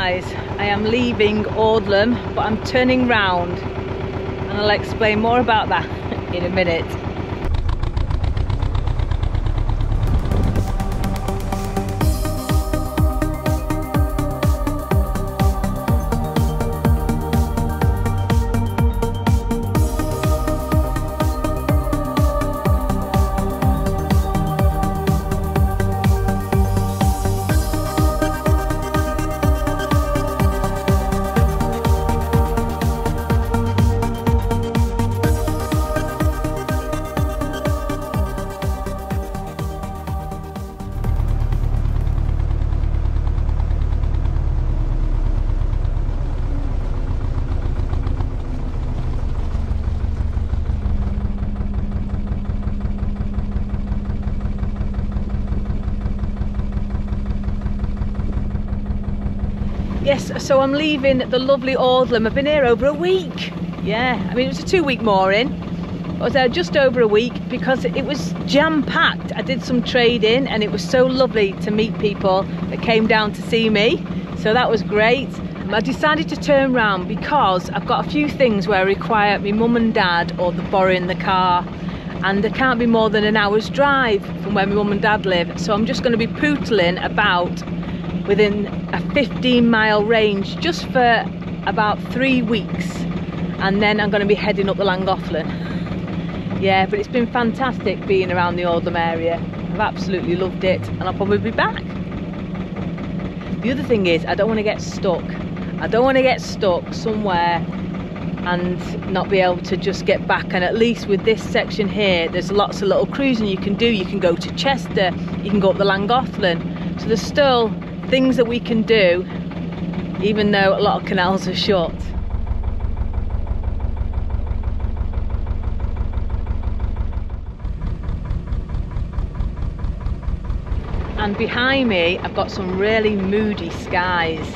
guys, I am leaving Audlem, but I'm turning round and I'll explain more about that in a minute. Yes, so I'm leaving the lovely Audlem. I've been here over a week. Yeah, I mean, it was a 2-week mooring. I was there just over a week because it was jam-packed. I did some trading and it was so lovely to meet people that came down to see me. So that was great. I decided to turn round because I've got a few things where I require my mum and dad or the borrowing the car, and there can't be more than an hour's drive from where my mum and dad live. So I'm just going to be pootling about within a 15-mile range just for about 3 weeks, and then I'm going to be heading up the Llangollen. Yeah, but it's been fantastic being around the Audlem area. I've absolutely loved it, and I'll probably be back. The other thing is, I don't want to get stuck. I don't want to get stuck somewhere and not be able to just get back. And at least with this section here, there's lots of little cruising you can do. You can go to Chester, you can go up the Llangollen. So there's still things that we can do, even though a lot of canals are shut. And behind me, I've got some really moody skies.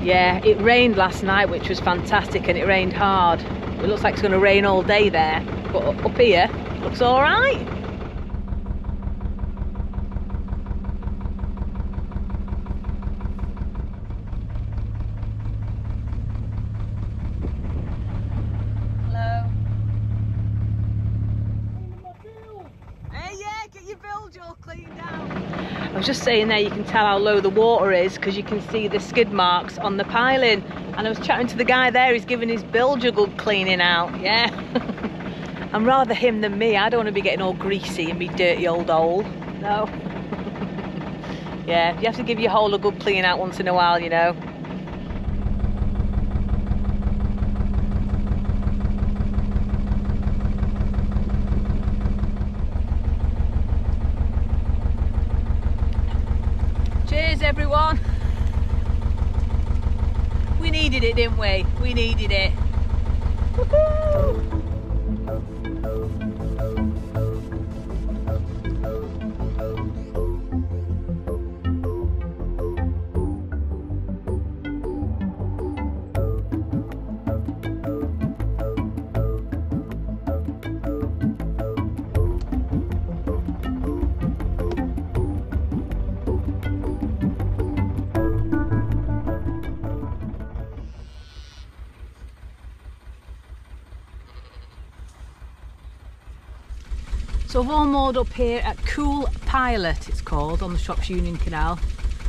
Yeah, it rained last night, which was fantastic, and it rained hard. It looks like it's going to rain all day there, but up here, looks all right. I was just saying there, you can tell how low the water is because you can see the skid marks on the piling. And I was chatting to the guy there, he's giving his bilge a good cleaning out. Yeah. I'm rather him than me. I don't want to be getting all greasy and be dirty old hole. No. Yeah, you have to give your hole a good clean out once in a while, you know. Cheers everyone. We needed it, didn't we? We needed it. Woohoo! So I've all moored up here at Coole Pilate, it's called, on the Shropshire Union Canal.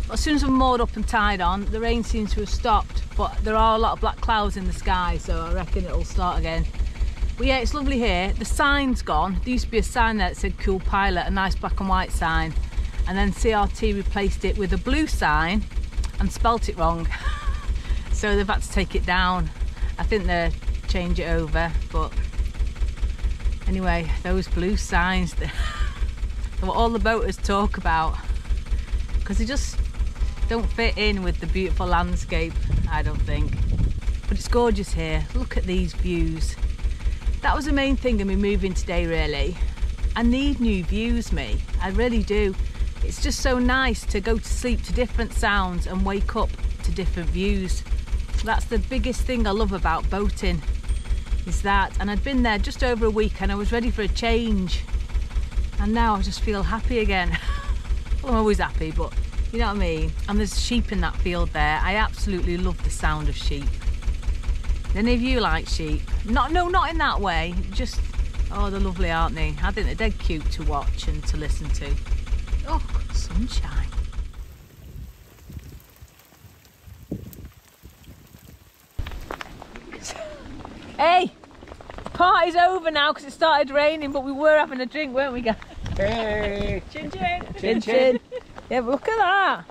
But as soon as I'm moored up and tied on, the rain seems to have stopped, but there are a lot of black clouds in the sky, so I reckon it'll start again. But yeah, it's lovely here. The sign's gone. There used to be a sign there that said Coole Pilate, a nice black and white sign, and then CRT replaced it with a blue sign and spelt it wrong. So they've had to take it down. I think they'll change it over, but anyway, those blue signs, they're what all the boaters talk about, because they just don't fit in with the beautiful landscape, I don't think. But it's gorgeous here. Look at these views. That was the main thing of me moving today, really. I need new views, me. I really do. It's just so nice to go to sleep to different sounds and wake up to different views. That's the biggest thing I love about boating. Is that, and I'd been there just over a week and I was ready for a change, and now I just feel happy again. Well, I'm always happy, but You know what I mean? And there's sheep in that field there. I absolutely love the sound of sheep. Do any of you like sheep? No, not in that way. Just, oh, they're lovely, aren't they? I think they're dead cute to watch and to listen to. Oh, sunshine. Hey, party's over now because it started raining, but we were having a drink, weren't we, guys? Hey! Chin chin! Chin chin! Yeah, but look at that!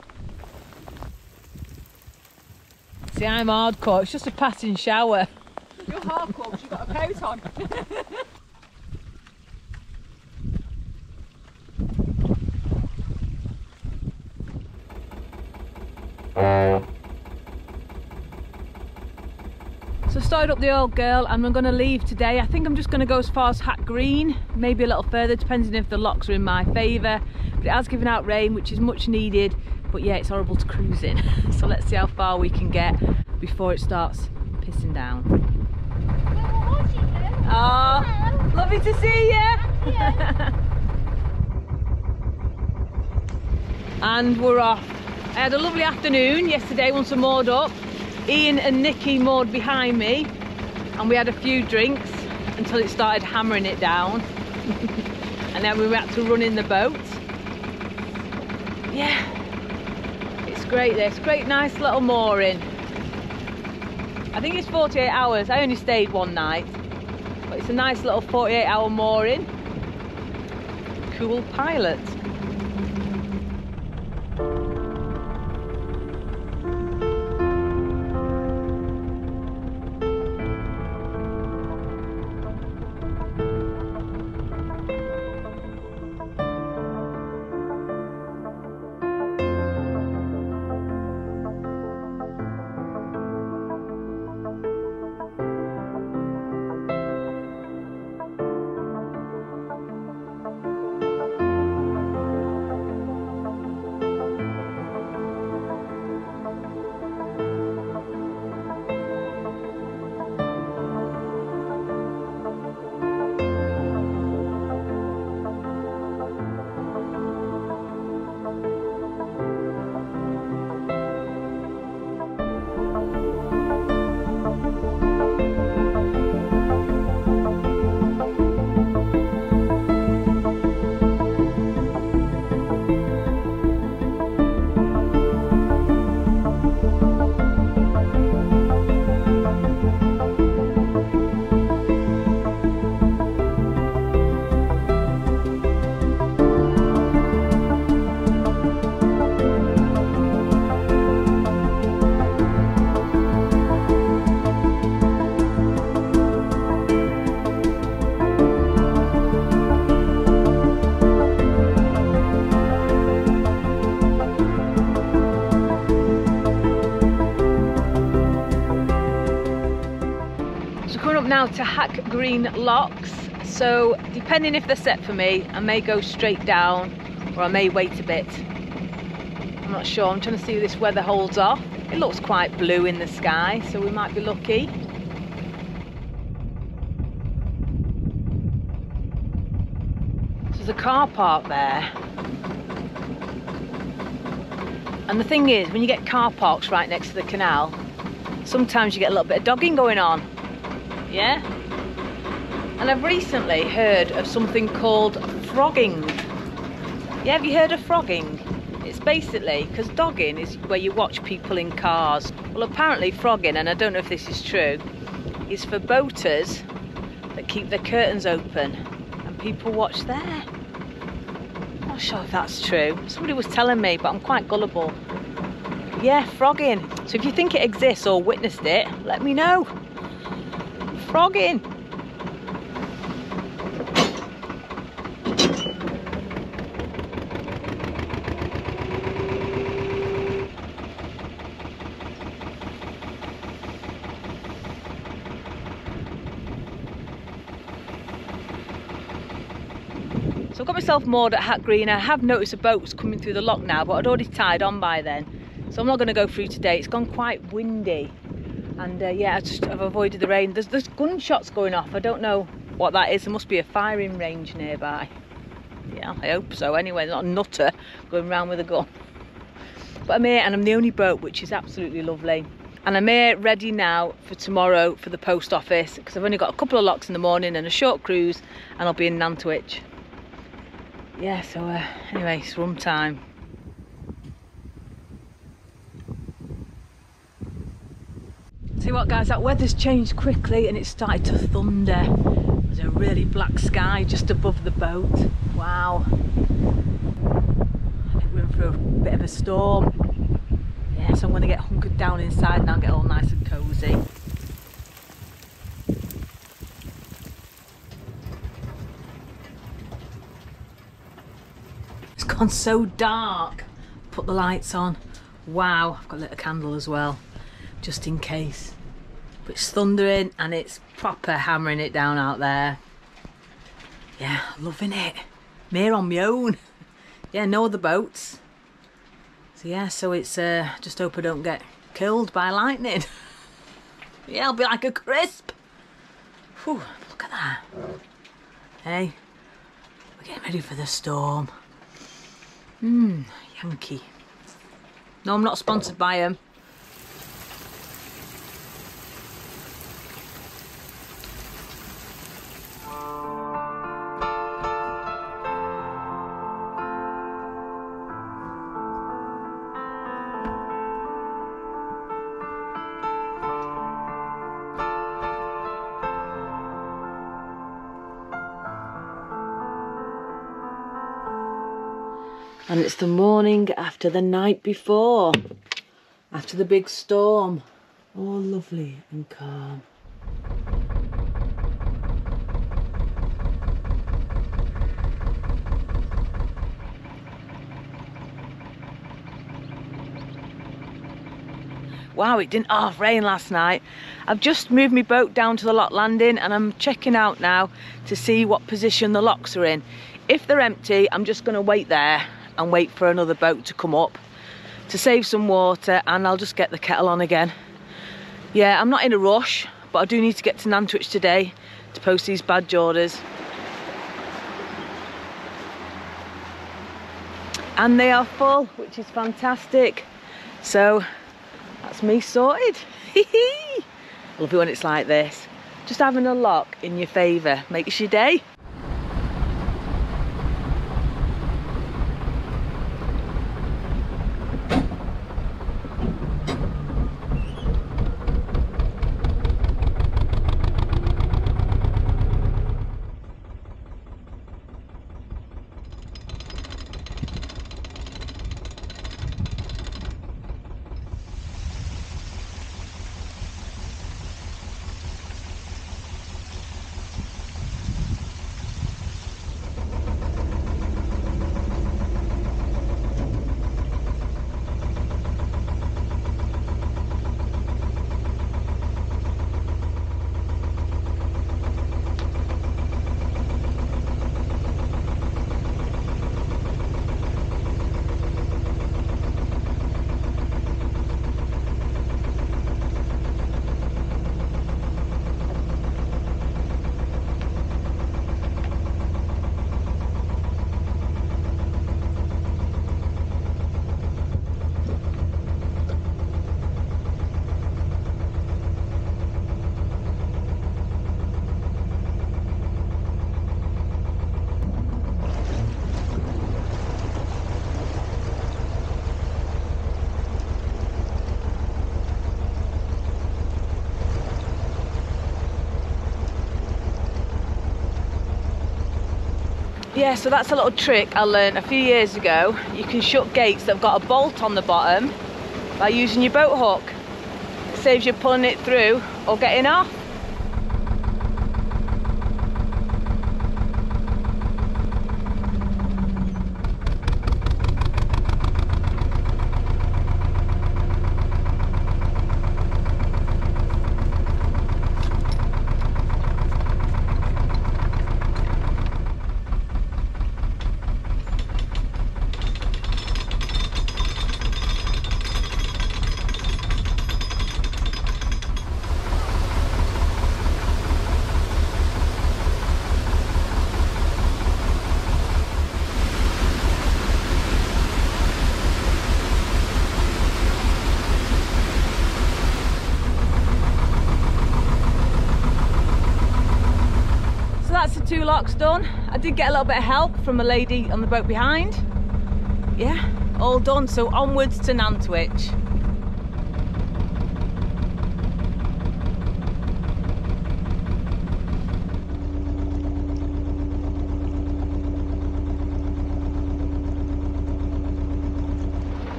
See, I'm hardcore, it's just a passing shower. You're hardcore because you've got a coat on. So I started up the old girl and I'm going to leave today. I think I'm just going to go as far as Hat Green, maybe a little further, depending if the locks are in my favour. But it has given out rain, which is much needed. But yeah, it's horrible to cruise in. So let's see how far we can get before it starts pissing down. Oh, lovely to see you. And we're off. I had a lovely afternoon yesterday once I moored up. Ian and Nikki moored behind me and we had a few drinks until it started hammering it down. And then we had to run in the boat. Yeah, it's great there. It's a great nice little mooring. I think it's 48 hours. I only stayed one night. But it's a nice little 48-hour mooring. Coole Pilate. Now to Hat Green locks, so depending if they're set for me, I may go straight down or I may wait a bit. I'm not sure. I'm trying to see if this weather holds off. It looks quite blue in the sky, so we might be lucky. So there's a car park there, and the thing is, when you get car parks right next to the canal, sometimes you get a little bit of dogging going on. Yeah, and I've recently heard of something called frogging. Yeah, have you heard of frogging? It's basically, because dogging is where you watch people in cars. Well, apparently frogging, and I don't know if this is true, is for boaters that keep their curtains open and people watch there. I'm not sure if that's true. Somebody was telling me, but I'm quite gullible. Yeah, frogging. So if you think it exists or witnessed it, let me know. Frogging. So I've got myself moored at Hat Green. I have noticed a boat was coming through the lock now, but I'd already tied on by then. So I'm not going to go through today. It's gone quite windy. And yeah, I've avoided the rain. There's gunshots going off. I don't know what that is. There must be a firing range nearby. Yeah, I hope so. Anyway, not a nutter going around with a gun. But I'm here and I'm the only boat, which is absolutely lovely. And I'm here ready now for tomorrow for the post office, because I've only got a couple of locks in the morning and a short cruise, and I'll be in Nantwich. Yeah, so anyway, it's rum time. See what, guys, that weather's changed quickly and it started to thunder. There's a really black sky just above the boat. Wow. I think we're in for a bit of a storm. Yeah, so I'm going to get hunkered down inside now and get all nice and cosy. It's gone so dark. Put the lights on. Wow, I've got a little candle as well, just in case. But it's thundering and it's proper hammering it down out there. Yeah, loving it. I'm here on my own. Yeah, no other boats. So yeah, so it's just hope I don't get killed by lightning. Yeah, I'll be like a crisp. Whew, look at that. Hey, we're getting ready for the storm. Yankee. No, I'm not sponsored by them. And it's the morning after the night before, after the big storm. All lovely and calm. Wow, it didn't half rain last night. I've just moved my boat down to the lock landing and I'm checking out now to see what position the locks are in. If they're empty, I'm just going to wait there and wait for another boat to come up to save some water, and I'll just get the kettle on again. Yeah, I'm not in a rush, but I do need to get to Nantwich today to post these badge orders. And they are full, which is fantastic. So that's me sorted. I love it when it's like this. Just having a lock in your favour makes your day. Yeah, so that's a little trick I learned a few years ago. You can shut gates that have got a bolt on the bottom by using your boat hook. It saves you pulling it through or getting off. that's the 2 locks done. I did get a little bit of help from a lady on the boat behind. Yeah, all done. So onwards to Nantwich.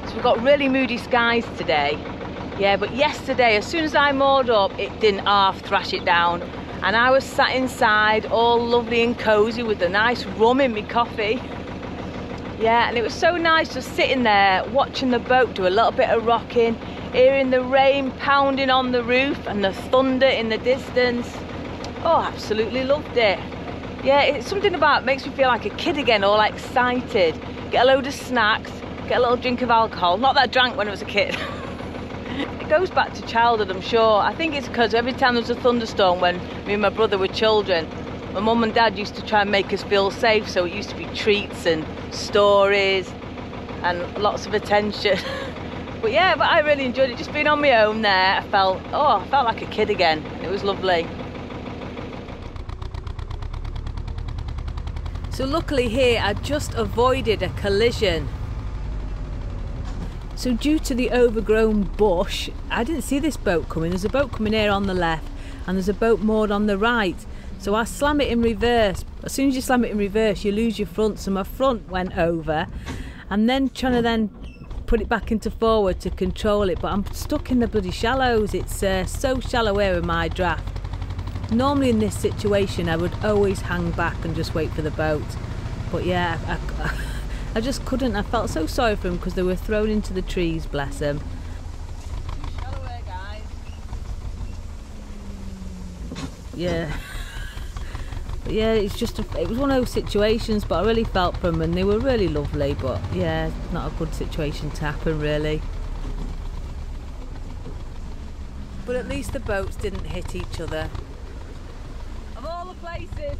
So we've got really moody skies today. Yeah, but yesterday, as soon as I moored up, it didn't half thrash it down. And I was sat inside, all lovely and cosy with a nice rum in my coffee. Yeah, and it was so nice just sitting there, watching the boat do a little bit of rocking, hearing the rain pounding on the roof and the thunder in the distance. Oh, absolutely loved it. Yeah, it's something about it makes me feel like a kid again, all excited. Get a load of snacks, get a little drink of alcohol. Not that I drank when I was a kid. It goes back to childhood, I'm sure. I think it's because every time there was a thunderstorm when me and my brother were children, my mum and dad used to try and make us feel safe, so it used to be treats and stories and lots of attention. But yeah, but I really enjoyed it, just being on my own there. I felt like a kid again. It was lovely. So luckily here I just avoided a collision. So due to the overgrown bush, I didn't see this boat coming. There's a boat coming here on the left and there's a boat moored on the right. So I slam it in reverse. As soon as you slam it in reverse, you lose your front. So my front went over and then trying to then put it back into forward to control it. But I'm stuck in the bloody shallows. It's so shallow here with my draft. Normally in this situation, I would always hang back and just wait for the boat. But yeah, I just couldn't. I felt so sorry for them because they were thrown into the trees, bless them. Too shallow here, guys. Yeah. But yeah, it's just, it was one of those situations, but I really felt for them and they were really lovely, but yeah, not a good situation to happen really. But at least the boats didn't hit each other. Of all the places.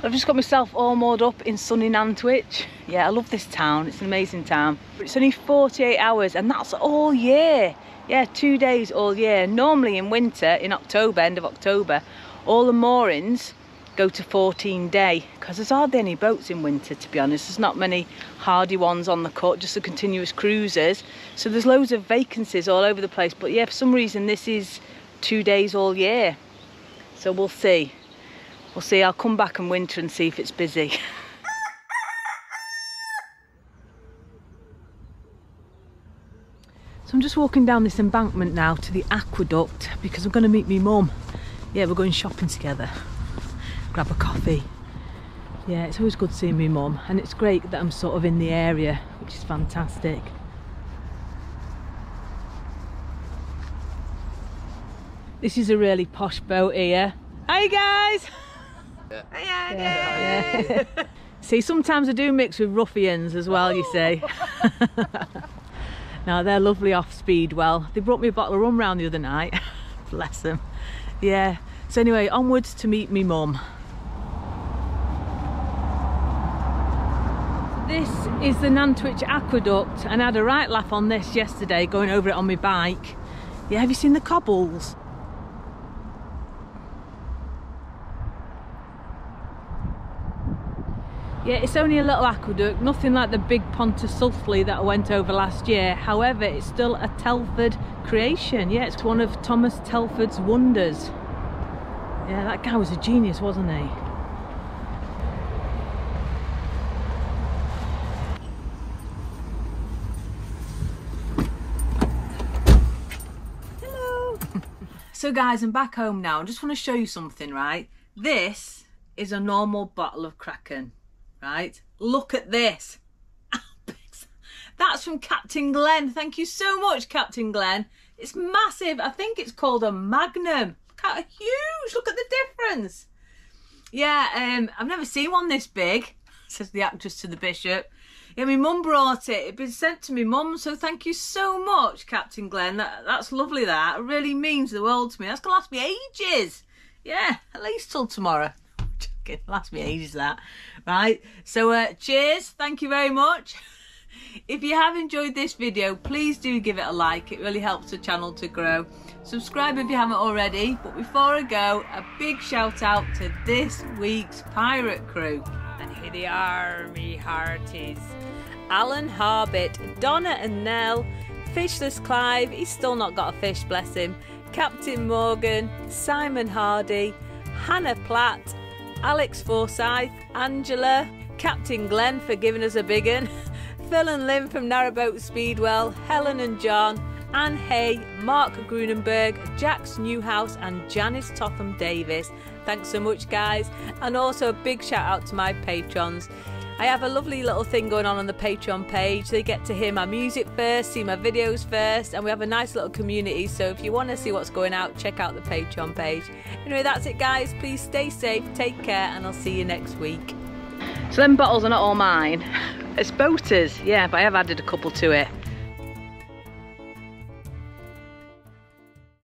I've just got myself all moored up in sunny Nantwich. Yeah, I love this town, it's an amazing town. It's only 48 hours and that's all year. Yeah, 2 days all year. Normally in winter, in October, end of October, all the moorings go to 14-day because there's hardly any boats in winter, to be honest. There's not many hardy ones on the cut, just the continuous cruisers. So there's loads of vacancies all over the place. But yeah, for some reason this is 2 days all year. So we'll see. We'll see, I'll come back in winter and see if it's busy. So I'm just walking down this embankment now to the aqueduct because I'm going to meet me mum. Yeah, we're going shopping together. Grab a coffee. Yeah, it's always good seeing me mum and it's great that I'm sort of in the area, which is fantastic. This is a really posh boat here. Hi guys! Yeah. Yeah. See, sometimes I do mix with ruffians as well, you see. No, they're lovely off Speedwell. They brought me a bottle of rum round the other night. Bless them. Yeah. So anyway, onwards to meet me mum. This is the Nantwich Aqueduct and I had a right laugh on this yesterday going over it on my bike. Yeah, have you seen the cobbles? Yeah, it's only a little aqueduct, nothing like the big Pontus Sulfley that I went over last year. However, it's still a Telford creation. Yeah, it's one of Thomas Telford's wonders. Yeah, that guy was a genius, wasn't he? Hello! So guys, I'm back home now. I just want to show you something, right? This is a normal bottle of Kraken. right? Look at this. That's from Captain Glenn. Thank you so much, Captain Glenn. It's massive. I think it's called a Magnum. Huge. Look at the difference. Yeah, I've never seen one this big, says the actress to the bishop. Yeah, my mum brought it. It'd been sent to my mum, so thank you so much, Captain Glenn. That's lovely, that. It really means the world to me. That's going to last me ages. Yeah, at least till tomorrow. It'll last me ages, that. Right, so cheers. Thank you very much. If you have enjoyed this video, please do give it a like. It really helps the channel to grow. Subscribe if you haven't already. But before I go, a big shout out to this week's pirate crew. And here they are, me hearties. Alan Harbit, Donna and Nell, Fishless Clive, he's still not got a fish, bless him, Captain Morgan, Simon Hardy, Hannah Platt, Alex Forsyth, Angela, Captain Glenn for giving us a big one, Phil and Lynn from Narrowboat Speedwell, Helen and John, Anne Hay, Mark Grunenberg, Jax Newhouse and Janice Totham Davis. Thanks so much, guys. And also a big shout out to my patrons. I have a lovely little thing going on the Patreon page. They get to hear my music first, see my videos first, and we have a nice little community. So if you want to see what's going out, check out the Patreon page. Anyway, that's it, guys. Please stay safe, take care, and I'll see you next week. So them bottles are not all mine. It's Boaters, yeah, but I have added a couple to it.